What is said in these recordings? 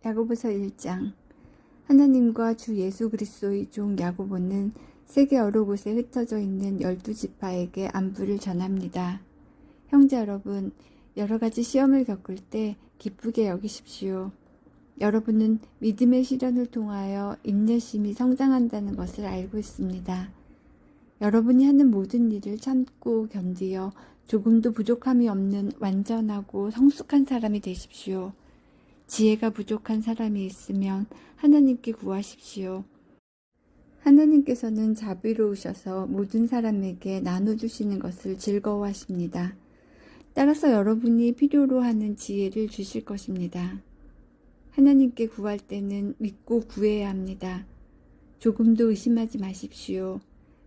야고보서 1장. 하나님과 주 예수 그리스도의 종 야고보는 세계 여러 곳에 흩어져 있는 12지파에게 안부를 전합니다. 형제 여러분, 여러 가지 시험을 겪을 때 기쁘게 여기십시오. 여러분은 믿음의 시련을 통하여 인내심이 성장한다는 것을 알고 있습니다. 여러분이 하는 모든 일을 참고 견디어 조금도 부족함이 없는 완전하고 성숙한 사람이 되십시오. 지혜가 부족한 사람이 있으면 하나님께 구하십시오. 하나님께서는 자비로우셔서 모든 사람에게 나눠주시는 것을 즐거워하십니다. 따라서 여러분이 필요로 하는 지혜를 주실 것입니다. 하나님께 구할 때는 믿고 구해야 합니다. 조금도 의심하지 마십시오.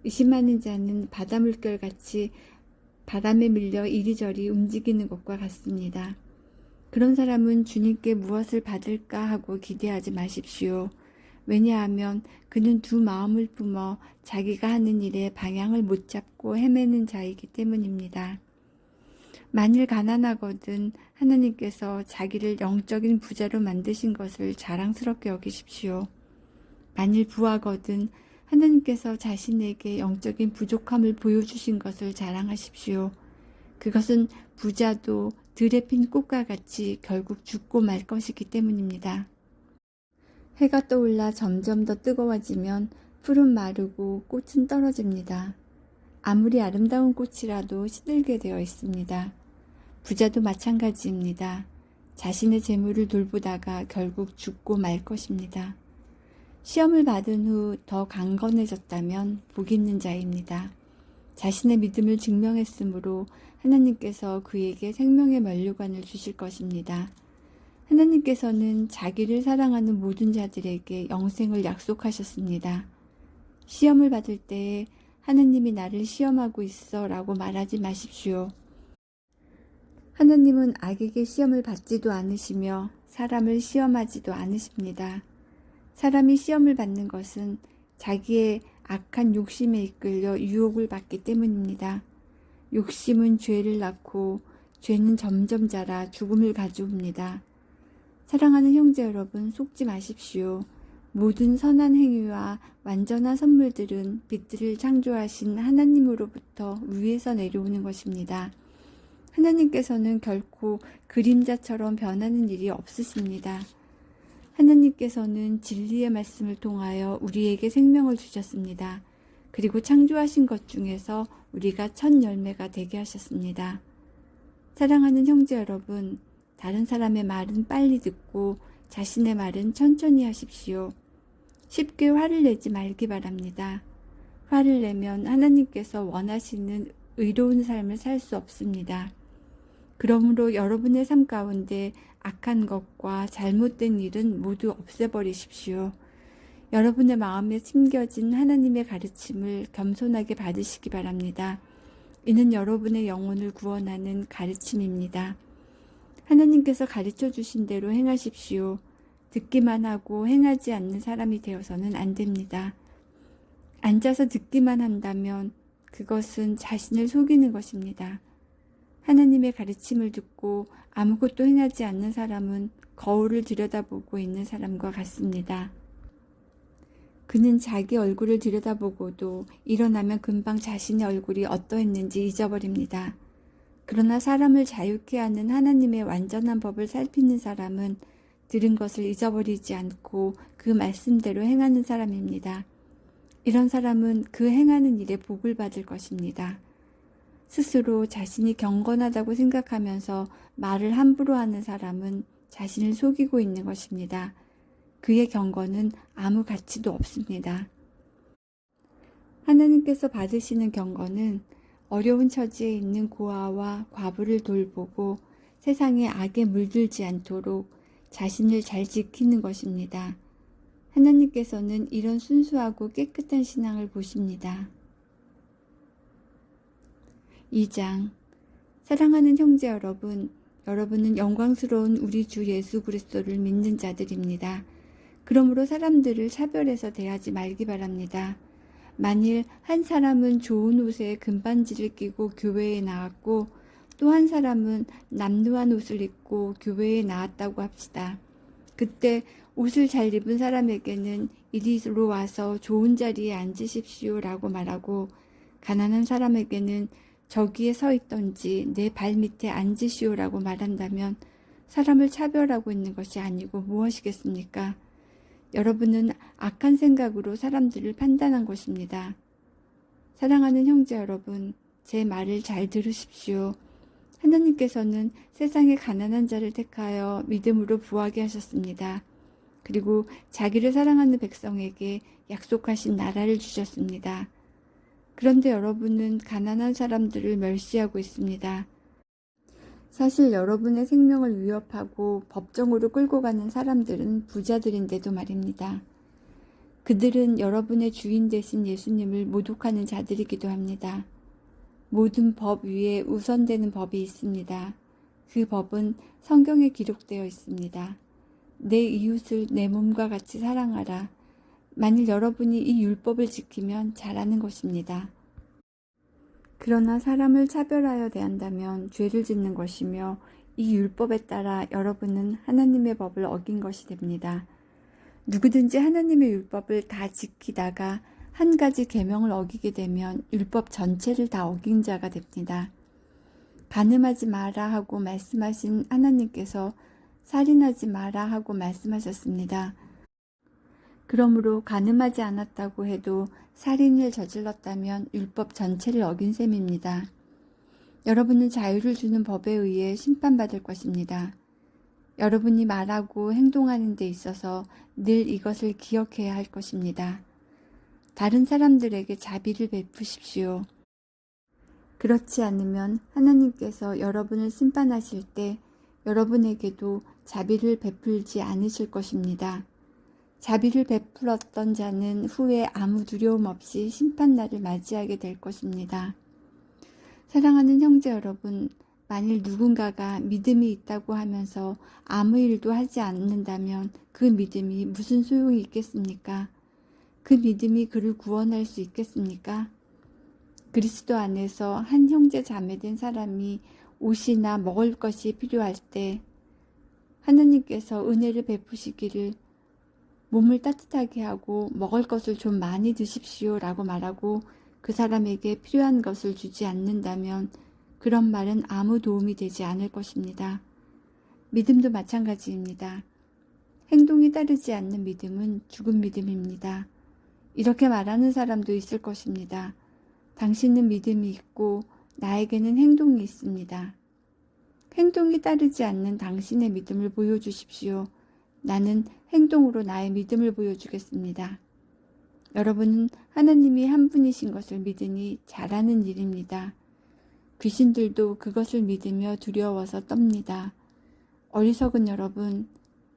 의심하는 자는 바다 물결같이 바람에 밀려 이리저리 움직이는 것과 같습니다. 그런 사람은 주님께 무엇을 받을까 하고 기대하지 마십시오. 왜냐하면 그는 두 마음을 품어 자기가 하는 일에 방향을 못 잡고 헤매는 자이기 때문입니다. 만일 가난하거든 하나님께서 자기를 영적인 부자로 만드신 것을 자랑스럽게 여기십시오. 만일 부하거든 하나님께서 자신에게 영적인 부족함을 보여주신 것을 자랑하십시오. 그것은 부자도 들에 핀 꽃과 같이 결국 죽고 말 것이기 때문입니다. 해가 떠올라 점점 더 뜨거워지면 풀은 마르고 꽃은 떨어집니다. 아무리 아름다운 꽃이라도 시들게 되어 있습니다. 부자도 마찬가지입니다. 자신의 재물을 돌보다가 결국 죽고 말 것입니다. 시험을 받은 후 더 강건해졌다면 복 있는 자입니다. 자신의 믿음을 증명했으므로 하나님께서 그에게 생명의 면류관을 주실 것입니다. 하나님께서는 자기를 사랑하는 모든 자들에게 영생을 약속하셨습니다. 시험을 받을 때에 하나님이 나를 시험하고 있어 라고 말하지 마십시오. 하나님은 악에게 시험을 받지도 않으시며 사람을 시험하지도 않으십니다. 사람이 시험을 받는 것은 자기의 악한 욕심에 이끌려 유혹을 받기 때문입니다. 욕심은 죄를 낳고 죄는 점점 자라 죽음을 가져옵니다. 사랑하는 형제 여러분, 속지 마십시오. 모든 선한 행위와 완전한 선물들은 빛들을 창조하신 하나님으로부터 위에서 내려오는 것입니다. 하나님께서는 결코 그림자처럼 변하는 일이 없으십니다. 하나님께서는 진리의 말씀을 통하여 우리에게 생명을 주셨습니다. 그리고 창조하신 것 중에서 우리가 첫 열매가 되게 하셨습니다. 사랑하는 형제 여러분, 다른 사람의 말은 빨리 듣고 자신의 말은 천천히 하십시오. 쉽게 화를 내지 말기 바랍니다. 화를 내면 하나님께서 원하시는 의로운 삶을 살 수 없습니다. 그러므로 여러분의 삶 가운데 악한 것과 잘못된 일은 모두 없애버리십시오. 여러분의 마음에 심겨진 하나님의 가르침을 겸손하게 받으시기 바랍니다. 이는 여러분의 영혼을 구원하는 가르침입니다. 하나님께서 가르쳐 주신 대로 행하십시오. 듣기만 하고 행하지 않는 사람이 되어서는 안 됩니다. 앉아서 듣기만 한다면 그것은 자신을 속이는 것입니다. 하나님의 가르침을 듣고 아무것도 행하지 않는 사람은 거울을 들여다보고 있는 사람과 같습니다. 그는 자기 얼굴을 들여다보고도 일어나면 금방 자신의 얼굴이 어떠했는지 잊어버립니다. 그러나 사람을 자유케 하는 하나님의 완전한 법을 살피는 사람은 들은 것을 잊어버리지 않고 그 말씀대로 행하는 사람입니다. 이런 사람은 그 행하는 일에 복을 받을 것입니다. 스스로 자신이 경건하다고 생각하면서 말을 함부로 하는 사람은 자신을 속이고 있는 것입니다. 그의 경건은 아무 가치도 없습니다. 하나님께서 받으시는 경건은 어려운 처지에 있는 고아와 과부를 돌보고 세상에 악에 물들지 않도록 자신을 잘 지키는 것입니다. 하나님께서는 이런 순수하고 깨끗한 신앙을 보십니다. 2장. 사랑하는 형제 여러분, 여러분은 영광스러운 우리 주 예수 그리스도를 믿는 자들입니다. 그러므로 사람들을 차별해서 대하지 말기 바랍니다. 만일 한 사람은 좋은 옷에 금반지를 끼고 교회에 나왔고 또 한 사람은 남루한 옷을 입고 교회에 나왔다고 합시다. 그때 옷을 잘 입은 사람에게는 이리로 와서 좋은 자리에 앉으십시오라고 말하고, 가난한 사람에게는 저기에 서 있던지 내 발 밑에 앉으시오라고 말한다면 사람을 차별하고 있는 것이 아니고 무엇이겠습니까? 여러분은 악한 생각으로 사람들을 판단한 것입니다. 사랑하는 형제 여러분, 제 말을 잘 들으십시오. 하나님께서는 세상의 가난한 자를 택하여 믿음으로 부하게 하셨습니다. 그리고 자기를 사랑하는 백성에게 약속하신 나라를 주셨습니다. 그런데 여러분은 가난한 사람들을 멸시하고 있습니다. 사실 여러분의 생명을 위협하고 법정으로 끌고 가는 사람들은 부자들인데도 말입니다. 그들은 여러분의 주인 되신 예수님을 모독하는 자들이기도 합니다. 모든 법 위에 우선되는 법이 있습니다. 그 법은 성경에 기록되어 있습니다. 내 이웃을 내 몸과 같이 사랑하라. 만일 여러분이 이 율법을 지키면 잘하는 것입니다. 그러나 사람을 차별하여 대한다면 죄를 짓는 것이며 이 율법에 따라 여러분은 하나님의 법을 어긴 것이 됩니다. 누구든지 하나님의 율법을 다 지키다가 한 가지 계명을 어기게 되면 율법 전체를 다 어긴 자가 됩니다. 간음하지 마라 하고 말씀하신 하나님께서 살인하지 마라 하고 말씀하셨습니다. 그러므로 간음하지 않았다고 해도 살인을 저질렀다면 율법 전체를 어긴 셈입니다. 여러분은 자유를 주는 법에 의해 심판받을 것입니다. 여러분이 말하고 행동하는 데 있어서 늘 이것을 기억해야 할 것입니다. 다른 사람들에게 자비를 베푸십시오. 그렇지 않으면 하나님께서 여러분을 심판하실 때 여러분에게도 자비를 베풀지 않으실 것입니다. 자비를 베풀었던 자는 후에 아무 두려움 없이 심판날을 맞이하게 될 것입니다. 사랑하는 형제 여러분, 만일 누군가가 믿음이 있다고 하면서 아무 일도 하지 않는다면 그 믿음이 무슨 소용이 있겠습니까? 그 믿음이 그를 구원할 수 있겠습니까? 그리스도 안에서 한 형제 자매된 사람이 옷이나 먹을 것이 필요할 때 하나님께서 은혜를 베푸시기를 몸을 따뜻하게 하고 먹을 것을 좀 많이 드십시오 라고 말하고 그 사람에게 필요한 것을 주지 않는다면 그런 말은 아무 도움이 되지 않을 것입니다. 믿음도 마찬가지입니다. 행동이 따르지 않는 믿음은 죽은 믿음입니다. 이렇게 말하는 사람도 있을 것입니다. 당신은 믿음이 있고 나에게는 행동이 있습니다. 행동이 따르지 않는 당신의 믿음을 보여주십시오. 나는 행동으로 나의 믿음을 보여주겠습니다. 여러분은 하나님이 한 분이신 것을 믿으니 잘하는 일입니다. 귀신들도 그것을 믿으며 두려워서 떱니다. 어리석은 여러분,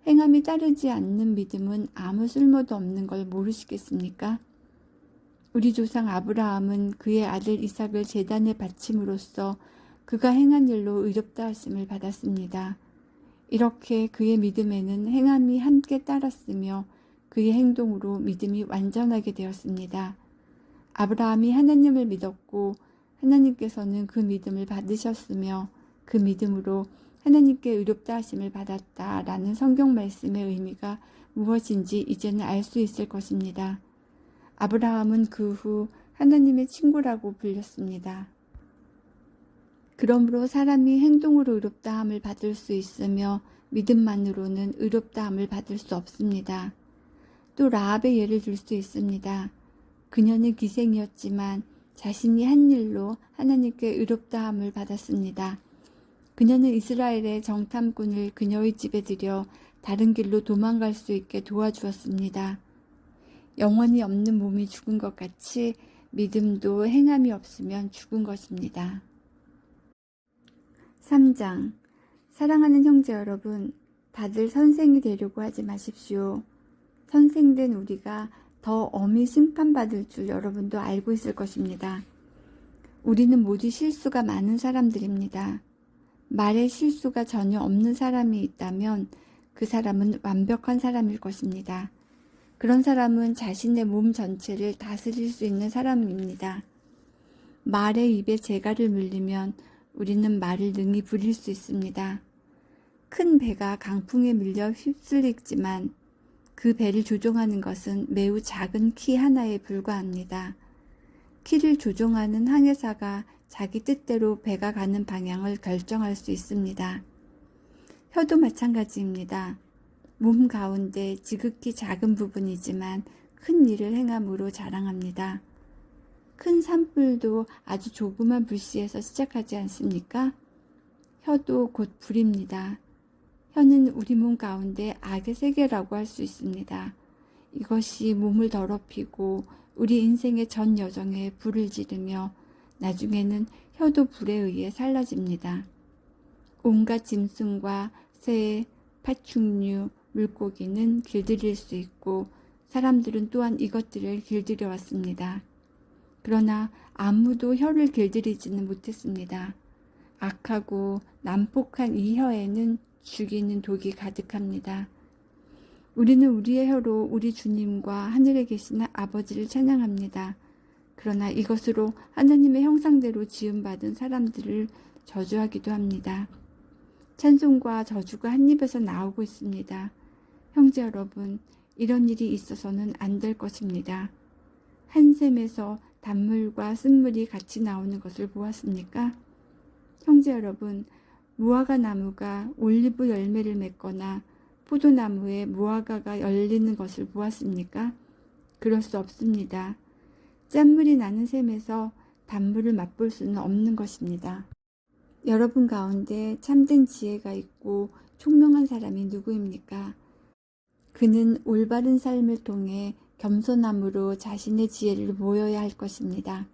행함이 따르지 않는 믿음은 아무 쓸모도 없는 걸 모르시겠습니까? 우리 조상 아브라함은 그의 아들 이삭을 제단에 바침으로써 그가 행한 일로 의롭다 하심을 받았습니다. 이렇게 그의 믿음에는 행함이 함께 따랐으며 그의 행동으로 믿음이 완전하게 되었습니다. 아브라함이 하나님을 믿었고 하나님께서는 그 믿음을 받으셨으며 그 믿음으로 하나님께 의롭다 하심을 받았다라는 성경 말씀의 의미가 무엇인지 이제는 알 수 있을 것입니다. 아브라함은 그 후 하나님의 친구라고 불렸습니다. 그러므로 사람이 행동으로 의롭다함을 받을 수 있으며 믿음만으로는 의롭다함을 받을 수 없습니다. 또 라합의 예를 들 수 있습니다. 그녀는 기생이었지만 자신이 한 일로 하나님께 의롭다함을 받았습니다. 그녀는 이스라엘의 정탐꾼을 그녀의 집에 들여 다른 길로 도망갈 수 있게 도와주었습니다. 영혼이 없는 몸이 죽은 것 같이 믿음도 행함이 없으면 죽은 것입니다. 3장. 사랑하는 형제 여러분, 다들 선생이 되려고 하지 마십시오. 선생된 우리가 더 엄히 심판받을 줄 여러분도 알고 있을 것입니다. 우리는 모두 실수가 많은 사람들입니다. 말에 실수가 전혀 없는 사람이 있다면 그 사람은 완벽한 사람일 것입니다. 그런 사람은 자신의 몸 전체를 다스릴 수 있는 사람입니다. 말의 입에 재갈을 물리면 우리는 말을 능히 부릴 수 있습니다. 큰 배가 강풍에 밀려 휩쓸리지만 그 배를 조종하는 것은 매우 작은 키 하나에 불과합니다. 키를 조종하는 항해사가 자기 뜻대로 배가 가는 방향을 결정할 수 있습니다. 혀도 마찬가지입니다. 몸 가운데 지극히 작은 부분이지만 큰 일을 행함으로 자랑합니다. 큰 산불도 아주 조그만 불씨에서 시작하지 않습니까? 혀도 곧 불입니다. 혀는 우리 몸 가운데 악의 세계라고 할 수 있습니다. 이것이 몸을 더럽히고 우리 인생의 전 여정에 불을 지르며 나중에는 혀도 불에 의해 살라집니다. 온갖 짐승과 새, 파충류, 물고기는 길들일 수 있고 사람들은 또한 이것들을 길들여 왔습니다. 그러나 아무도 혀를 길들이지는 못했습니다. 악하고 난폭한 이 혀에는 죽이는 독이 가득합니다. 우리는 우리의 혀로 우리 주님과 하늘에 계신 아버지를 찬양합니다. 그러나 이것으로 하나님의 형상대로 지음받은 사람들을 저주하기도 합니다. 찬송과 저주가 한 입에서 나오고 있습니다. 형제 여러분, 이런 일이 있어서는 안 될 것입니다. 한 샘에서 단물과 쓴물이 같이 나오는 것을 보았습니까? 형제 여러분, 무화과 나무가 올리브 열매를 맺거나 포도나무에 무화과가 열리는 것을 보았습니까? 그럴 수 없습니다. 짠물이 나는 샘에서 단물을 맛볼 수는 없는 것입니다. 여러분 가운데 참된 지혜가 있고 총명한 사람이 누구입니까? 그는 올바른 삶을 통해 겸손함으로 자신의 지혜를 보여야 할 것입니다.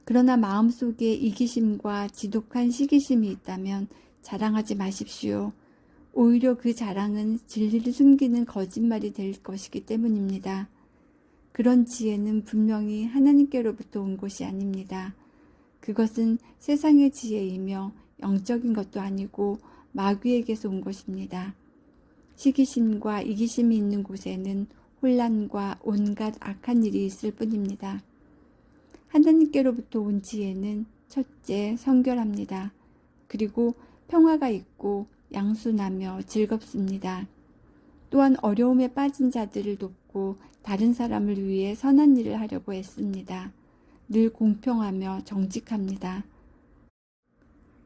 그러나 마음속에 이기심과 지독한 시기심이 있다면 자랑하지 마십시오. 오히려 그 자랑은 진리를 숨기는 거짓말이 될 것이기 때문입니다. 그런 지혜는 분명히 하나님께로부터 온 것이 아닙니다. 그것은 세상의 지혜이며 영적인 것도 아니고 마귀에게서 온 것입니다. 시기심과 이기심이 있는 곳에는 혼란과 온갖 악한 일이 있을 뿐입니다. 하나님께로부터 온 지혜는 첫째, 성결합니다. 그리고 평화가 있고 양순하며 즐겁습니다. 또한 어려움에 빠진 자들을 돕고 다른 사람을 위해 선한 일을 하려고 애씁니다. 늘 공평하며 정직합니다.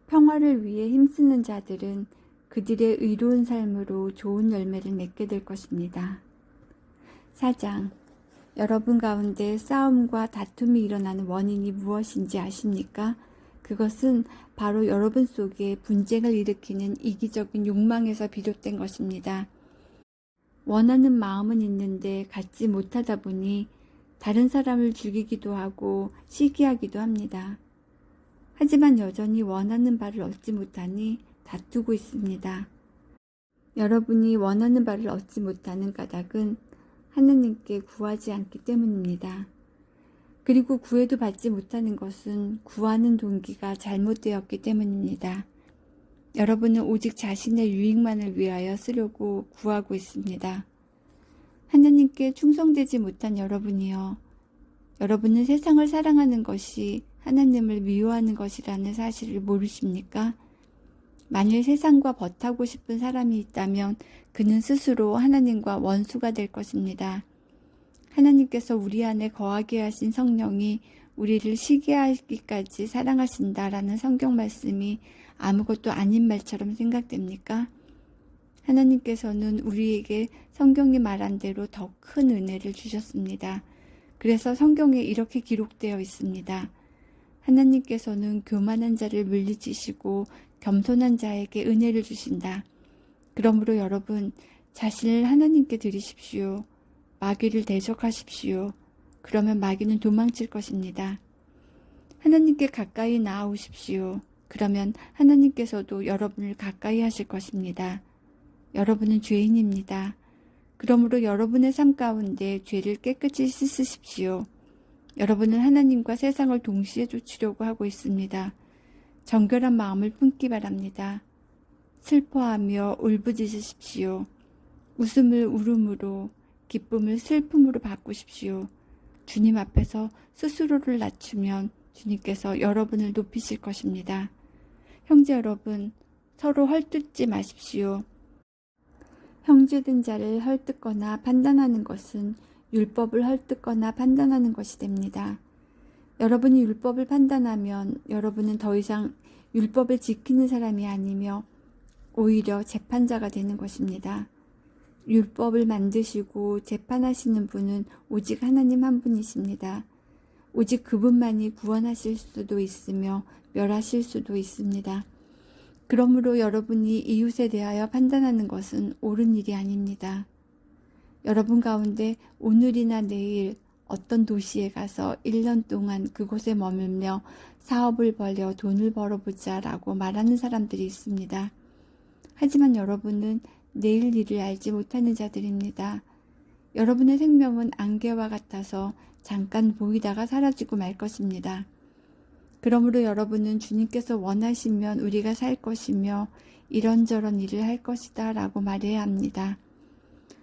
평화를 위해 힘쓰는 자들은 그들의 의로운 삶으로 좋은 열매를 맺게 될 것입니다. 4장. 여러분 가운데 싸움과 다툼이 일어나는 원인이 무엇인지 아십니까? 그것은 바로 여러분 속에 분쟁을 일으키는 이기적인 욕망에서 비롯된 것입니다. 원하는 마음은 있는데 갖지 못하다 보니 다른 사람을 죽이기도 하고 시기하기도 합니다. 하지만 여전히 원하는 바를 얻지 못하니 다투고 있습니다. 여러분이 원하는 바를 얻지 못하는 까닭은 하나님께 구하지 않기 때문입니다. 그리고 구해도 받지 못하는 것은 구하는 동기가 잘못되었기 때문입니다. 여러분은 오직 자신의 유익만을 위하여 쓰려고 구하고 있습니다. 하나님께 충성되지 못한 여러분이요. 여러분은 세상을 사랑하는 것이 하나님을 미워하는 것이라는 사실을 모르십니까? 만일 세상과 벗하고 싶은 사람이 있다면 그는 스스로 하나님과 원수가 될 것입니다. 하나님께서 우리 안에 거하게 하신 성령이 우리를 시기하기까지 사랑하신다라는 성경 말씀이 아무것도 아닌 말처럼 생각됩니까? 하나님께서는 우리에게 성경이 말한 대로 더 큰 은혜를 주셨습니다. 그래서 성경에 이렇게 기록되어 있습니다. 하나님께서는 교만한 자를 물리치시고 겸손한 자에게 은혜를 주신다. 그러므로 여러분, 자신을 하나님께 드리십시오. 마귀를 대적하십시오. 그러면 마귀는 도망칠 것입니다. 하나님께 가까이 나아오십시오. 그러면 하나님께서도 여러분을 가까이 하실 것입니다. 여러분은 죄인입니다. 그러므로 여러분의 삶 가운데 죄를 깨끗이 씻으십시오. 여러분은 하나님과 세상을 동시에 쫓으려고 하고 있습니다. 정결한 마음을 품기 바랍니다. 슬퍼하며 울부짖으십시오. 웃음을 울음으로, 기쁨을 슬픔으로 바꾸십시오. 주님 앞에서 스스로를 낮추면 주님께서 여러분을 높이실 것입니다. 형제 여러분, 서로 헐뜯지 마십시오. 형제된 자를 헐뜯거나 판단하는 것은 율법을 헐뜯거나 판단하는 것이 됩니다. 여러분이 율법을 판단하면 여러분은 더 이상 율법을 지키는 사람이 아니며 오히려 재판자가 되는 것입니다. 율법을 만드시고 재판하시는 분은 오직 하나님 한 분이십니다. 오직 그분만이 구원하실 수도 있으며 멸하실 수도 있습니다. 그러므로 여러분이 이웃에 대하여 판단하는 것은 옳은 일이 아닙니다. 여러분 가운데 오늘이나 내일 어떤 도시에 가서 1년 동안 그곳에 머물며 사업을 벌여 돈을 벌어보자 라고 말하는 사람들이 있습니다. 하지만 여러분은 내일 일을 알지 못하는 자들입니다. 여러분의 생명은 안개와 같아서 잠깐 보이다가 사라지고 말 것입니다. 그러므로 여러분은 주님께서 원하시면 우리가 살 것이며 이런저런 일을 할 것이다 라고 말해야 합니다.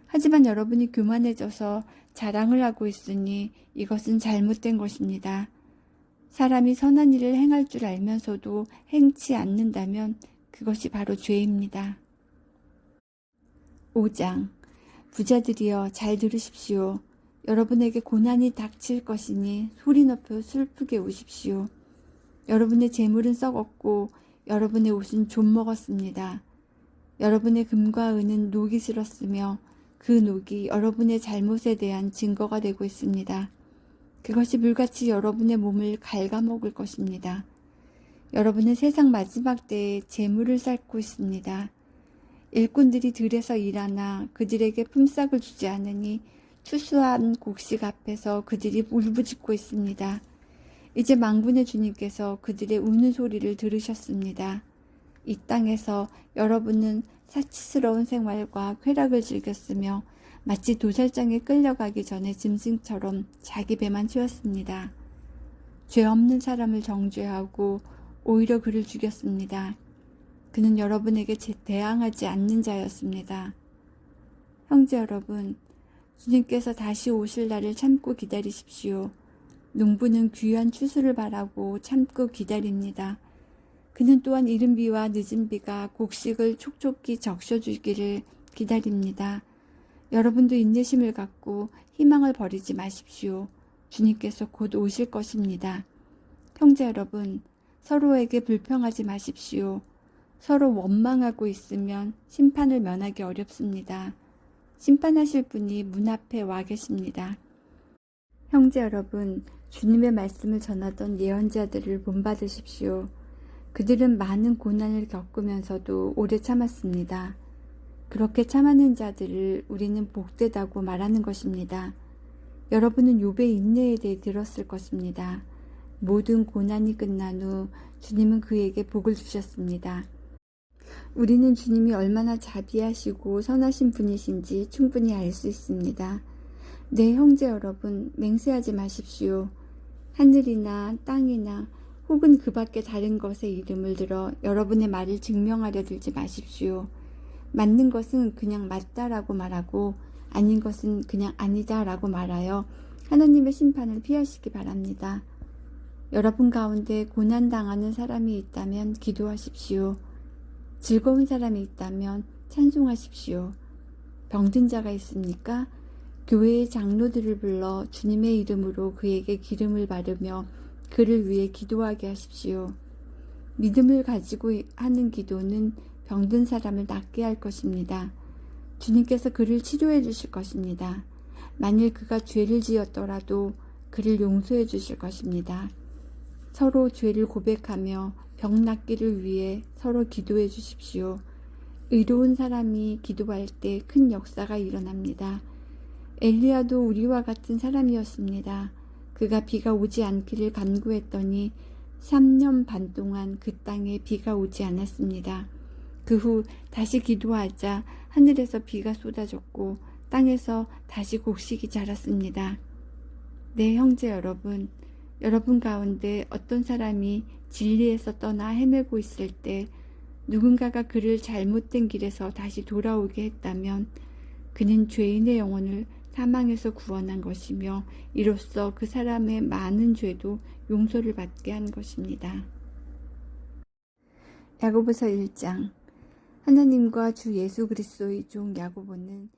하지만 여러분이 교만해져서 자랑을 하고 있으니 이것은 잘못된 것입니다. 사람이 선한 일을 행할 줄 알면서도 행치 않는다면 그것이 바로 죄입니다. 5장 부자들이여 잘 들으십시오. 여러분에게 고난이 닥칠 것이니 소리 높여 슬프게 우십시오. 여러분의 재물은 썩었고 여러분의 옷은 좀 먹었습니다. 여러분의 금과 은은 녹이 슬었으며 그 녹이 여러분의 잘못에 대한 증거가 되고 있습니다. 그것이 물같이 여러분의 몸을 갉아먹을 것입니다. 여러분은 세상 마지막 때에 재물을 쌓고 있습니다. 일꾼들이 들에서 일하나 그들에게 품삯을 주지 않으니 추수한 곡식 앞에서 그들이 울부짖고 있습니다. 이제 만군의 주님께서 그들의 우는 소리를 들으셨습니다. 이 땅에서 여러분은 사치스러운 생활과 쾌락을 즐겼으며 마치 도살장에 끌려가기 전에 짐승처럼 자기 배만 채웠습니다. 죄 없는 사람을 정죄하고 오히려 그를 죽였습니다. 그는 여러분에게 대항하지 않는 자였습니다. 형제 여러분, 주님께서 다시 오실 날을 참고 기다리십시오. 농부는 귀한 추수를 바라고 참고 기다립니다. 그는 또한 이른 비와 늦은 비가 곡식을 촉촉히 적셔주기를 기다립니다. 여러분도 인내심을 갖고 희망을 버리지 마십시오. 주님께서 곧 오실 것입니다. 형제 여러분, 서로에게 불평하지 마십시오. 서로 원망하고 있으면 심판을 면하기 어렵습니다. 심판하실 분이 문 앞에 와 계십니다. 형제 여러분, 주님의 말씀을 전하던 예언자들을 본받으십시오. 그들은 많은 고난을 겪으면서도 오래 참았습니다. 그렇게 참아낸 자들을 우리는 복되다고 말하는 것입니다. 여러분은 욥의 인내에 대해 들었을 것입니다. 모든 고난이 끝난 후 주님은 그에게 복을 주셨습니다. 우리는 주님이 얼마나 자비하시고 선하신 분이신지 충분히 알 수 있습니다. 네, 형제 여러분, 맹세하지 마십시오. 하늘이나 땅이나 혹은 그 밖에 다른 것의 이름을 들어 여러분의 말을 증명하려 들지 마십시오. 맞는 것은 그냥 맞다라고 말하고 아닌 것은 그냥 아니다라고 말하여 하나님의 심판을 피하시기 바랍니다. 여러분 가운데 고난당하는 사람이 있다면 기도하십시오. 즐거운 사람이 있다면 찬송하십시오. 병든 자가 있습니까? 교회의 장로들을 불러 주님의 이름으로 그에게 기름을 바르며 그를 위해 기도하게 하십시오. 믿음을 가지고 하는 기도는 병든 사람을 낫게 할 것입니다. 주님께서 그를 치료해 주실 것입니다. 만일 그가 죄를 지었더라도 그를 용서해 주실 것입니다. 서로 죄를 고백하며 병 낫기를 위해 서로 기도해 주십시오. 의로운 사람이 기도할 때 큰 역사가 일어납니다. 엘리야도 우리와 같은 사람이었습니다. 그가 비가 오지 않기를 간구했더니 3년 반 동안 그 땅에 비가 오지 않았습니다. 그 후 다시 기도하자 하늘에서 비가 쏟아졌고 땅에서 다시 곡식이 자랐습니다. 네, 형제 여러분, 여러분 가운데 어떤 사람이 진리에서 떠나 헤매고 있을 때 누군가가 그를 잘못된 길에서 다시 돌아오게 했다면 그는 죄인의 영혼을 사망에서 구원한 것이며 이로써 그 사람의 많은 죄도 용서를 받게 한 것입니다. 야고보서 1장. 하나님과 주 예수 그리스도의 종 야고보는